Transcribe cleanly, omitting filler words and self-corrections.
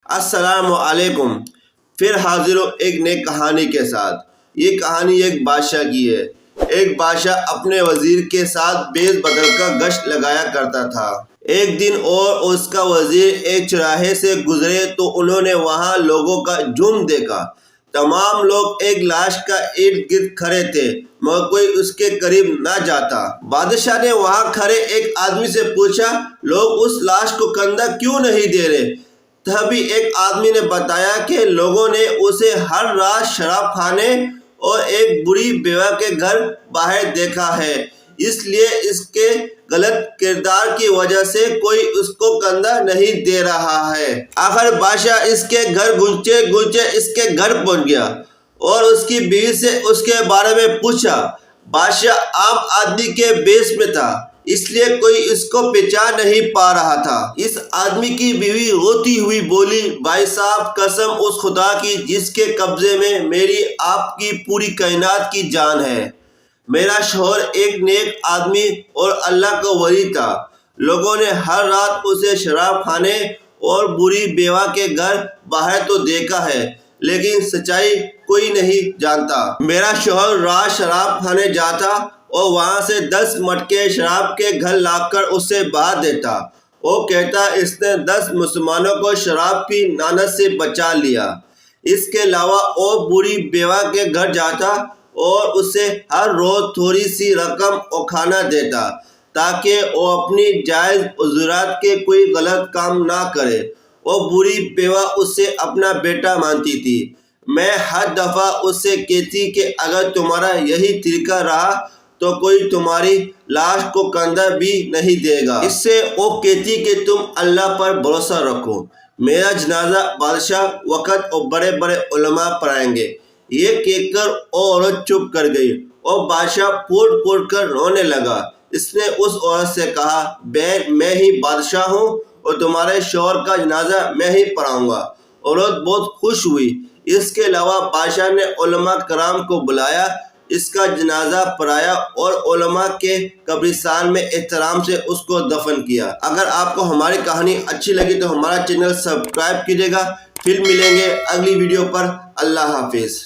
السلام علیکم۔ پھر حاضر ہو ایک نئی کہانی کے ساتھ۔ یہ کہانی ایک بادشاہ کی ہے۔ ایک بادشاہ اپنے وزیر کے ساتھ بیس بدل کر گشت لگایا کرتا تھا۔ ایک دن اور اس کا وزیر ایک چوراہے سے گزرے تو انہوں نے وہاں لوگوں کا جھنڈ دیکھا۔ تمام لوگ ایک لاش کا ارد گرد کھڑے تھے مگر کوئی اس کے قریب نہ جاتا۔ بادشاہ نے وہاں کھڑے ایک آدمی سے پوچھا، لوگ اس لاش کو کندھا کیوں نہیں دے رہے؟ تبھی ایک آدمی نے بتایا کہ لوگوں نے اسے ہر رات شراب کھانے اور ایک بری بیوہ کے گھر باہر دیکھا ہے، اس لیے اس کے غلط کردار کی وجہ سے کوئی اس کو کندھا نہیں دے رہا ہے۔ آخر بادشاہ اس کے گھر گھنچے گھنچے اس کے گھر پہنچ گیا اور اس کی بیوی سے اس کے بارے میں پوچھا۔ بادشاہ عام آدمی کے بیس میں تھا، اس لیے کوئی اس کو پہچان نہیں پا رہا تھا۔ اس آدمی کی بیوی روتی ہوئی بولی، بھائی صاحب قسم اس خدا کی جس کے قبضے میں میری آپ کی پوری کائنات کی جان ہے، میرا شوہر ایک نیک آدمی اور اللہ کا ولی تھا۔ لوگوں نے ہر رات اسے شراب کھانے اور بری بیوہ کے گھر باہر تو دیکھا ہے لیکن سچائی کوئی نہیں جانتا۔ میرا شوہر رات شراب کھانے جاتا اور وہاں سے 10 مٹکے شراب کے گھر لا کر اسے بہا دیتا۔ وہ کہتا اس نے 10 مسلمانوں کو شراب کی لعنت سے بچا لیا۔ اس کے علاوہ وہ بری بیوہ کے گھر جاتا اور اسے ہر روز تھوڑی سی رقم اور کھانا دیتا تاکہ وہ اپنی جائز ضروریات کے کوئی غلط کام نہ کرے۔ وہ بری بیوہ اسے اپنا بیٹا مانتی تھی۔ میں ہر دفعہ اس سے کہتی کہ اگر تمہارا یہی طریقہ رہا تو کوئی تمہاری لاش کو کندھا بھی نہیں دے گا۔ اس سے وہ کہتی کہ تم اللہ پر بھروسہ رکھو، میرا جنازہ بادشاہ وقت اور بڑے بڑے علماء پڑھائیں گے۔ یہ کہہ کر وہ عورت چپ کر گئی اور بادشاہ پھوٹ پھوٹ کر رونے لگا۔ اس نے اس عورت سے کہا، بہن میں ہی بادشاہ ہوں اور تمہارے شوہر کا جنازہ میں ہی پڑھاؤں گا۔ عورت بہت خوش ہوئی۔ اس کے علاوہ بادشاہ نے علماء کرام کو بلایا، اس کا جنازہ پڑھایا اور علماء کے قبرستان میں احترام سے اس کو دفن کیا۔ اگر آپ کو ہماری کہانی اچھی لگی تو ہمارا چینل سبسکرائب کیجیے گا۔ پھر ملیں گے اگلی ویڈیو پر۔ اللہ حافظ۔